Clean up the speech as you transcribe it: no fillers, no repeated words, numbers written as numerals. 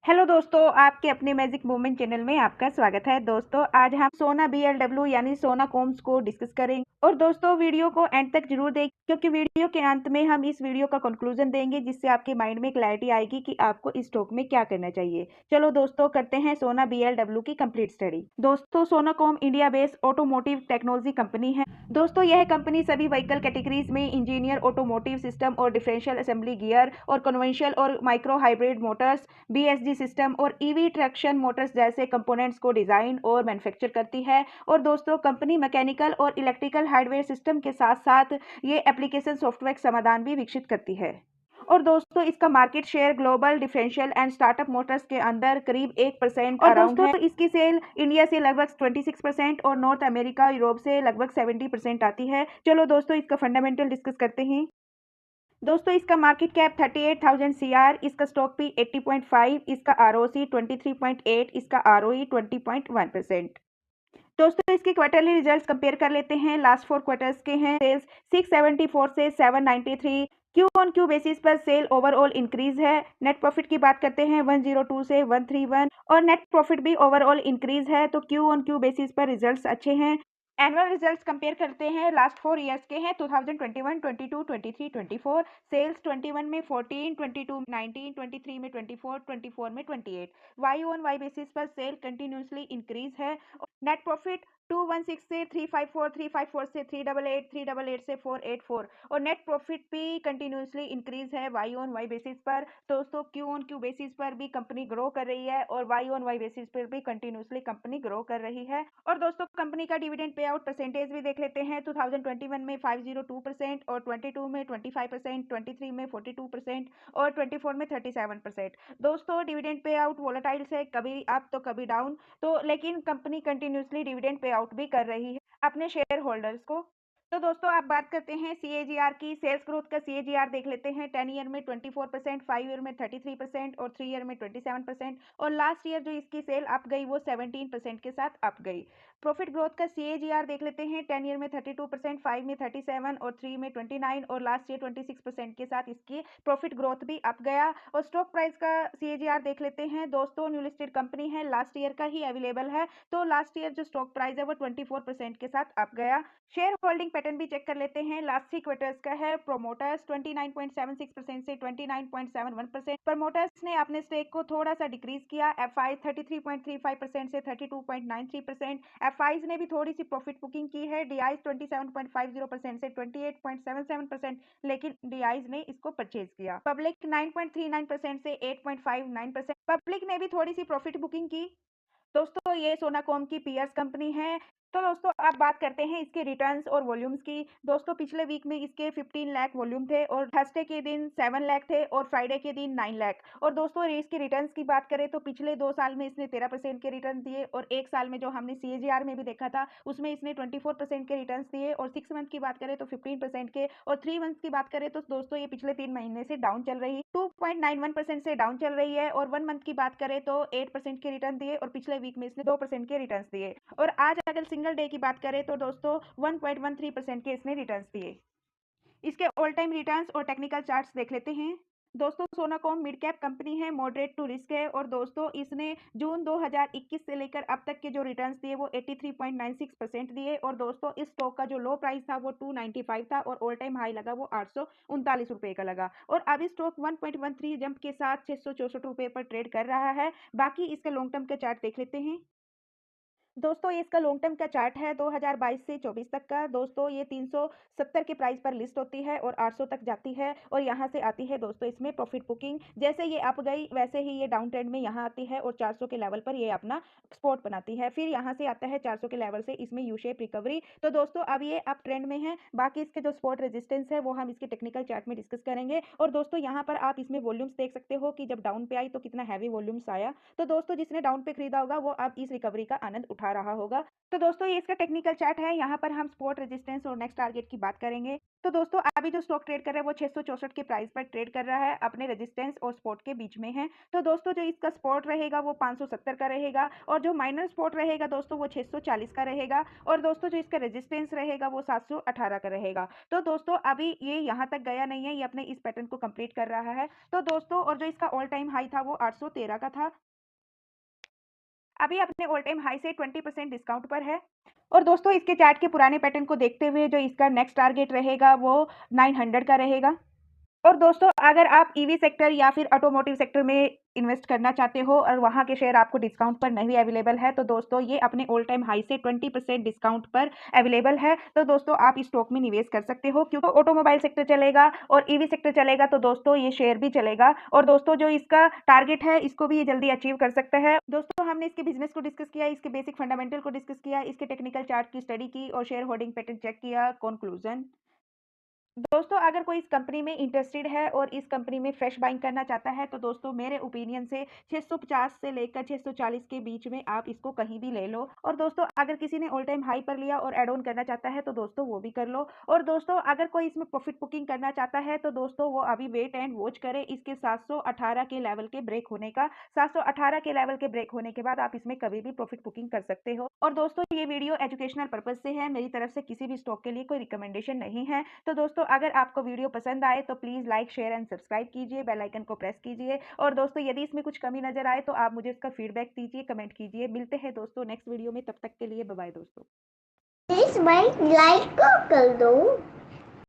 Hello दोस्तों, आपके अपने मैजिक मूवमेंट चैनल में आपका स्वागत है। दोस्तों आज हम सोना BLW यानी सोना कॉम्स को डिस्कस करेंगे और दोस्तों वीडियो को एंड तक जरूर देखें क्योंकि वीडियो के अंत में हम इस वीडियो का कंक्लूजन देंगे जिससे आपके माइंड में क्लैरिटी आएगी कि आपको इस स्टॉक में क्या करना चाहिए। चलो दोस्तों करते हैं सोना BLW की कंप्लीट स्टडी। दोस्तों सोनाकॉम India based automotive technology company है। दोस्तों यह कंपनी सभी व्हीकल कैटेगरीज में इंजीनियर ऑटोमोटिव सिस्टम और डिफरेंशियल असेंबली गियर और कन्वेंशनल और micro hybrid motors BSG system और ईवी ट्रैक्शन मोटर्स जैसे कंपोनेंट्स को डिजाइन और मैन्युफैक्चर करती है। और दोस्तों कंपनी मैकेनिकल और इलेक्ट्रिकल हार्डवेयर सिस्टम के साथ साथ ये एप्लीकेशन सॉफ्टवेयर समाधान भी विकसित करती है। और दोस्तों इसका market share global differential and startup Motors के अंदर करीब 1% और दोस्तों है। इसकी सेल इंडिया से लगभग 26% और नॉर्थ अमेरिका यूरोप से लगभग 70% आती है। चलो दोस्तों इसका फंडामेंटल डिस्कस करते हैं। दोस्तों इसका मार्केट कैप 38,000 CR, इसका स्टॉक पी 80.5, इसका ROC 23.8, इसका ROE 20.1%। दोस्तों इसके क्वार्टरली रिजल्ट्स कंपेयर कर लेते हैं। लास्ट 4 क्वार्टर्स के हैं। सेल्स 674 से 793, क्यू ऑन क्यू बेसिस पर सेल ओवरऑल इंक्रीज है। नेट प्रॉफिट की बात करते हैं 102 से 131 और नेट प्रॉफिट भी ओवरऑल इंक्रीज है। तो क्यू ऑन क्यू बेसिस पर रिजल्ट्स अच्छे हैं। एनुअल रिजल्ट्स कंपेयर करते हैं। लास्ट 4 ईयर्स के हैं 2021, 22, 23, 24। सेल्स 21 में 14, 22 में 19, 23 में 24, 24 में 28। वाई ऑन वाई बेसिस पर सेल कंटिन्यूसली इंक्रीज है। नेट प्रॉफिट 216 से 354, 354 से 388, 388 से 484 और नेट प्रॉफिट भी कंटिन्यूसली इंक्रीज है वाई ऑन वाई बेसिस पर। दोस्तों क्यू ऑन क्यू बेसिस पर भी कंपनी ग्रो कर रही है और वाई ऑन वाई बेसिस पर भी कंटिन्यूसली कंपनी ग्रो कर रही है। और दोस्तों कंपनी का डिविडेंड पे आउट परसेंटेज भी देख लेते हैं। 2021 में 502% और 22 में 25%, 23 में 42% और 24 में 37%। दोस्तों डिविडेंड पे आउट वोलेटाइल है, कभी अप तो कभी डाउन, तो लेकिन company continuously dividend pay out भी कर रही है अपने शेयर होल्डर्स को। तो दोस्तों आप बात करते हैं CAGR की। सेल्स ग्रोथ का CAGR देख लेते हैं। 10 ईयर में 24%, 5 ईयर में 33% और 3 ईयर में 27% और लास्ट ईयर जो इसकी सेल अप गई वो 17% के साथ अप गई। प्रॉफिट ग्रोथ का CAGR देख लेते हैं। 10 ईयर में 32%, 5 में 37 और 3 में 29 और लास्ट ईयर 26% के साथ इसकी प्रॉफिट ग्रोथ भी अप गया। और स्टॉक प्राइस का CAGR देख लेते हैं। दोस्तों न्यू लिस्टेड कंपनी है, लास्ट ईयर का ही अवेलेबल है, तो लास्ट ईयर जो स्टॉक प्राइस है वो 24% के साथ अप गया। शेयर होल्डिंग पैटर्न भी चेक कर लेते हैं। लास्ट 3 क्वार्टर्स का है। प्रोमोटर्स 29.76% से 29.71%। प्रमोटर्स ने अपने स्टेक को थोड़ा सा डिक्रीज किया। एफआई 33.35% से 32.93%। एफआईज ने भी थोड़ी सी प्रॉफिट बुकिंग की है। डीआईज 27.50% से 28.77%, लेकिन डीआईज ने इसको परचेज किया। पब्लिक 9.39% से 8.59%। पब्लिक ने भी थोड़ी सी प्रॉफिट बुकिंग की। दोस्तों ये सोनाकॉम की पीएस कंपनी है। तो दोस्तों आप बात करते हैं इसके रिटर्न्स और वॉल्यूम्स की। दोस्तों पिछले वीक में इसके 15 लाख वॉल्यूम थे और थर्सडे के दिन 7 लाख थे और फ्राइडे के दिन 9 लाख। और दोस्तों इसके रिटर्न्स की बात करें तो पिछले 2 साल में इसने 13% के रिटर्न दिए और एक साल में जो हमने CAGR में भी देखा था उसमें इसने 24% के रिटर्न्स दिए। और 6 मंथ की बात करें तो 15% के और 3 मंथ की बात करें तो दोस्तों ये पिछले 3 महीने से डाउन चल रही है, 2.91% से डाउन चल रही है। और 1 मंथ की बात करें तो 8% के रिटर्न दिए और पिछले वीक में इसने 2% के रिटर्न्स दिए। और आज अगर सिंगल डे की बात करें तो दोस्तों 1.13% के इसने रिटर्न्स दिए। इसके ऑल टाइम रिटर्न्स और टेक्निकल चार्ट्स देख लेते हैं। दोस्तों सोनाकॉम मिड कैप कंपनी है, मॉडरेट टू रिस्क है और दोस्तों इसने जून 2021 से लेकर अब तक के जो रिटर्न्स दिए वो 83.96% दिए। और दोस्तों इस स्टॉक का जो लो प्राइस था वो 295 था और ऑल टाइम हाई लगा वो 839 रुपए का लगा। और अब स्टॉक 1.13 जंप के साथ 664 रुपए पर ट्रेड कर रहा है। बाकी इसके लॉन्ग टर्म के चार्ट देख लेते हैं। दोस्तों ये इसका लॉन्ग टर्म का चार्ट है 2022 से 24 तक का। दोस्तों ये 370 के प्राइस पर लिस्ट होती है और 800 तक जाती है और यहाँ से आती है दोस्तों इसमें प्रॉफिट बुकिंग। जैसे ये अप गई वैसे ही ये डाउन ट्रेंड में यहाँ आती है और 400 के लेवल पर ये अपना स्पॉट बनाती है। फिर यहाँ से आता है 400 के लेवल से इसमें यू शेप रिकवरी। तो दोस्तों अब ये अप ट्रेंड में है। बाकी इसके जो स्पॉट रेजिस्टेंस है वो हम इसके टेक्निकल चार्ट में डिस्कस करेंगे। और दोस्तों यहाँ पर आप इसमें वॉल्यूम्स देख सकते हो कि जब डाउन पे आई तो कितना हैवी वॉल्यूम्स आया। तो दोस्तों जिसने डाउन पे खरीदा होगा वो अब इस रिकवरी का आनंद उठा रहा होगा। तो दोस्तों ये इसका टेक्निकल चार्ट है, यहाँ पर हम सपोर्ट, रेजिस्टेंस और नेक्स्ट टारगेट की बात करेंगे। तो दोस्तों अभी जो स्टॉक ट्रेड कर रहा है वो 664 के प्राइस पर ट्रेड कर रहा है, अपने रेजिस्टेंस और सपोर्ट के बीच में है। तो दोस्तों जो इसका सपोर्ट रहेगा वो 570 का रहेगा और जो माइनर सपोर्ट रहेगा दोस्तों वो 640 का रहेगा और दोस्तों जो इसका रेजिस्टेंस रहेगा वो 718 का रहेगा। तो दोस्तों अभी ये यहाँ तक गया नहीं है, ये अपने इस पैटर्न को कंप्लीट कर रहा है। तो दोस्तों और जो इसका ऑल टाइम हाई था वो 813 का था, अभी अपने ऑल टाइम हाई से 20% डिस्काउंट पर है। और दोस्तों इसके चार्ट के पुराने पैटर्न को देखते हुए जो इसका नेक्स्ट टारगेट रहेगा वो 900 का रहेगा। और दोस्तों अगर आप ईवी सेक्टर या फिर ऑटोमोटिव सेक्टर में इन्वेस्ट करना चाहते हो और वहाँ के शेयर आपको डिस्काउंट पर नहीं अवेलेबल है, तो दोस्तों ये अपने ऑल टाइम हाई से 20% डिस्काउंट पर अवेलेबल है। तो दोस्तों आप इस स्टॉक में निवेश कर सकते हो, क्योंकि ऑटोमोबाइल सेक्टर चलेगा और ईवी सेक्टर चलेगा तो दोस्तों ये शेयर भी चलेगा। और दोस्तों जो इसका टारगेट है इसको भी ये जल्दी अचीव कर सकता है। दोस्तों हमने इसके बिजनेस को डिस्कस किया, इसके बेसिक फंडामेंटल को डिस्कस किया, इसके टेक्निकल चार्ट की स्टडी की और शेयर होल्डिंग पैटर्न चेक किया। कंक्लूजन दोस्तों अगर कोई इस कंपनी में इंटरेस्टेड है और इस कंपनी में फ्रेश बाइंग करना चाहता है, तो दोस्तों मेरे ओपिनियन से 650 से लेकर 640 के बीच में आप इसको कहीं भी ले लो। और दोस्तों अगर किसी ने ऑल टाइम हाई पर लिया और एड ऑन करना चाहता है तो दोस्तों वो भी कर लो। और दोस्तों अगर कोई इसमें प्रॉफिट बुकिंग करना चाहता है तो दोस्तों वो अभी वेट एंड वॉच करे इसके 718 के लेवल के ब्रेक होने का। 718 के लेवल के ब्रेक होने के बाद आप इसमें कभी भी प्रॉफिट बुकिंग कर सकते हो। और दोस्तों ये वीडियो एजुकेशनल पर्पज से है, मेरी तरफ से किसी भी स्टॉक के लिए कोई रिकमेंडेशन नहीं है। तो दोस्तों अगर आपको वीडियो पसंद आए तो please like, share and subscribe कीजिए, बेल आइकन को प्रेस कीजिए। और दोस्तों यदि इसमें कुछ कमी नजर आए तो आप मुझे इसका फीडबैक दीजिए, कमेंट कीजिए। मिलते हैं दोस्तों नेक्स्ट वीडियो में, तब तक के लिए बाय बाय दोस्तों। प्लीज भाई लाइक कर दो।